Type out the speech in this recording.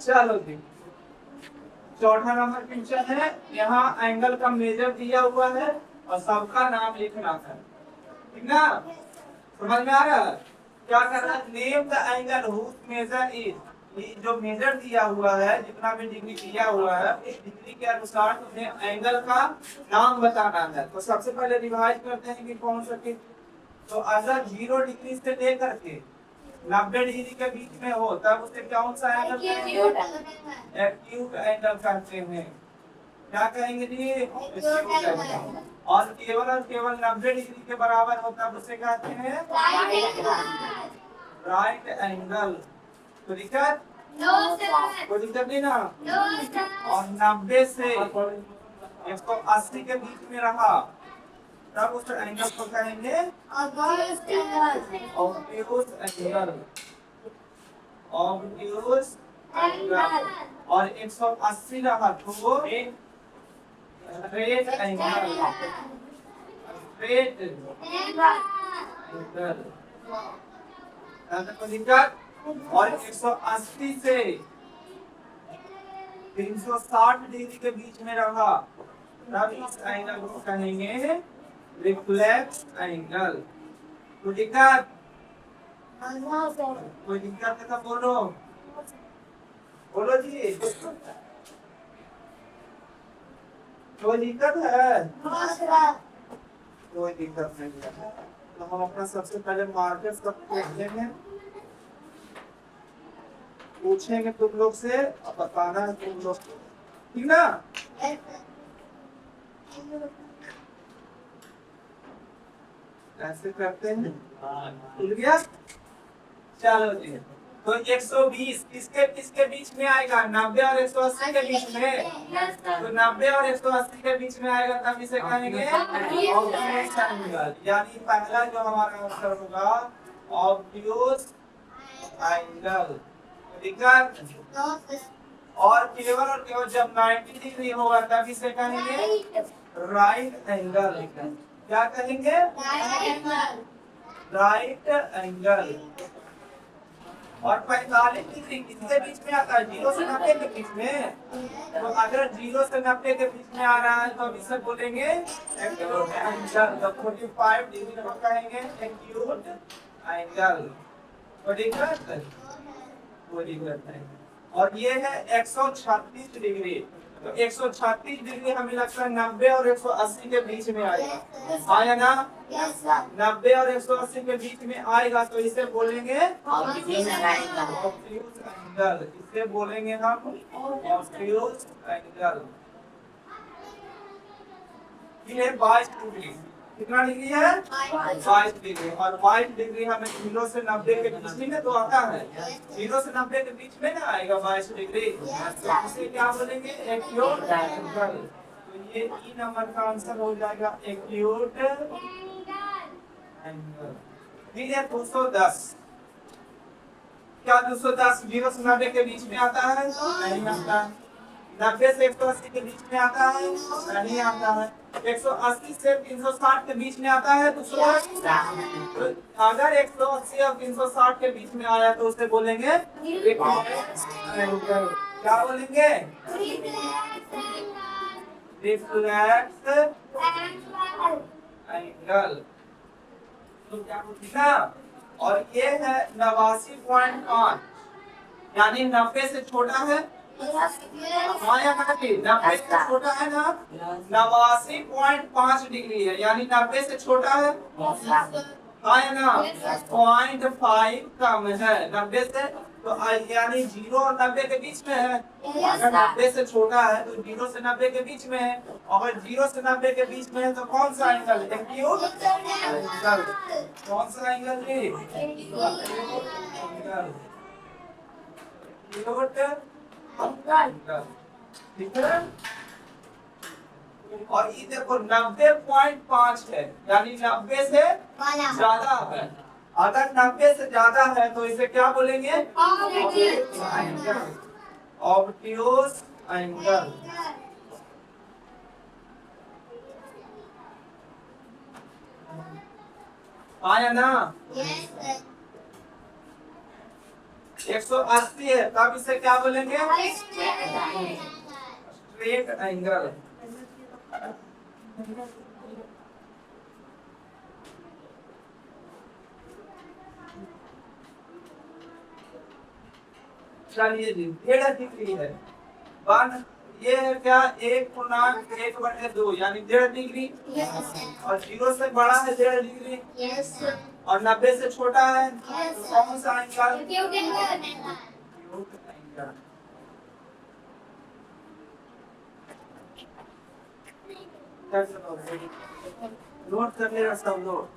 चलो जी, चौथा number question है। यहाँ एंगल का मेजर दिया हुआ है और सबका नाम लिखना है, ठीक ना? समझ में आ रहा है? क्या करना है? Name the angle whose measure is. ये जो मेजर दिया हुआ है, जितना भी डिग्री दिया हुआ है, इस डिग्री के अनुसार तुम्हें एंगल का नाम बताना है। तो सबसे पहले रिवाइज करते हैं कि कौन सा चीज। तो अगर 0 डिग्री से लेकर के 90 डिग्री के बीच में हो तब उसे कौन सा एंगल कहेंगे? एक्यूट एंगल कहते हैं। क्या कहेंगे जी? Acute angle. और केवल 90 डिग्री के बराबर हो तब उसे कहते हैं राइट एंगल। तो दिक्कत? कोई दिक्कत नहीं ना? और 90 से 180 के बीच में रहा तब उस एंगल को कहेंगे ऑब्ट्यूज एंगल। Obtuse angle. और 180 रहा तो स्ट्रेट एंगल। Straight angle. दिक्कत? और 180 से 360 डिग्री के बीच में रहा तब इस एंगल को कहेंगे रिफ्लेक्स एंगल। कोई दिक्कत? कोई दिक्कत है तो बोलो, बोलो जी। कोई दिक्कत है? कोई दिक्कत नहीं है। तो हम अपना सबसे पहले मार्कर्स का देखेंगे, पूछेंगे तुम लोग से, अब बताना है तुम लोग, ठीक ना? ऐसे करते हैं, खुल गया? चलो जी, तो 120 किसके बीच में आएगा? 90 और 180 के बीच में। तो 90 और 180 के बीच में आएगा तब इसे कहेंगे ऑब्ट्यूज एंगल। यानी पहला जो हमारा आंसर होगा ऑब्ट्यूज एंगल। दिक्कत? और केवल जब 90 डिग्री होगा तब इसे कहेंगे राइट एंगल। क्या कहेंगे? Right angle. और 45 डिग्री किसके बीच में आता है? 0 से 90 के बीच में। तो अगर 0 से 90 के बीच में आ रहा है तो इसे बोलेंगे एक्यूट एंगल। तो 45 डिग्री को कहेंगे एक्यूट एंगल। कोई दिक्कत? कोई दिक्कत नहीं। और ये है 136 डिग्री। तो 136 डिग्री हमें लगता है 90 और 180 के बीच में आएगा। आया ना? 90 और 180 के बीच में आएगा तो इसे बोलेंगे ऑब्ट्यूज एंगल। इसे बोलेंगे हम ऑब्ट्यूज एंगल। ये 22 डिग्री। कितना डिग्री है? 22 डिग्री। और 22 डिग्री हमें 0 से 90 के बीच में तो आता है। 0 से 90 के बीच में ना आएगा 22 डिग्री। तो इसे क्या बोलेंगे? Acute angle. तो ये ई नंबर का आंसर हो जाएगा एक्यूट एंगल। ठीक है, 210। क्या 210 0 से 90 के बीच में आता है? नहीं आता। 90 से 180 के बीच में आता है? नहीं आता है। 180 से 360 के बीच में आता है? तो अगर 180 और 360 के बीच में आया तो उसे बोलेंगे रिफ्लेक्स एंगल। क्या बोलेंगे? Reflex angle. तो क्या बोलना? और ये है 89.5, यानी 90 से छोटा है। हाँ या ना? 90 से छोटा है ना? 89.5 डिग्री है, यानी 90 से छोटा है। हाँ या ना? 0.5 कम है 90 से। तो यानी 0 और 90 के बीच में है। अगर 90 से छोटा है तो 0 से 90 के बीच में है। अगर 0 से 90 के बीच में है तो कौन सा एंगल? Acute angle. कौन सा एंगल है? Acute angle. ठीक है। और ये देखो 90.5 है, यानी 90 से ज्यादा है। अगर 90 से ज्यादा है तो इसे क्या बोलेंगे? Obtuse angle. आया ना? 180 है, तब इसे क्या बोलेंगे? Straight angle. चलिए जी, 1.5 डिग्री है। वन ये है क्या? 1/1/2 यानी 1.5 डिग्री। और 0 से बड़ा है 1.5 डिग्री। और 90 से छोटा है। तो कौन सा एंगल? Acute angle. नोट कर लेना सब लोग।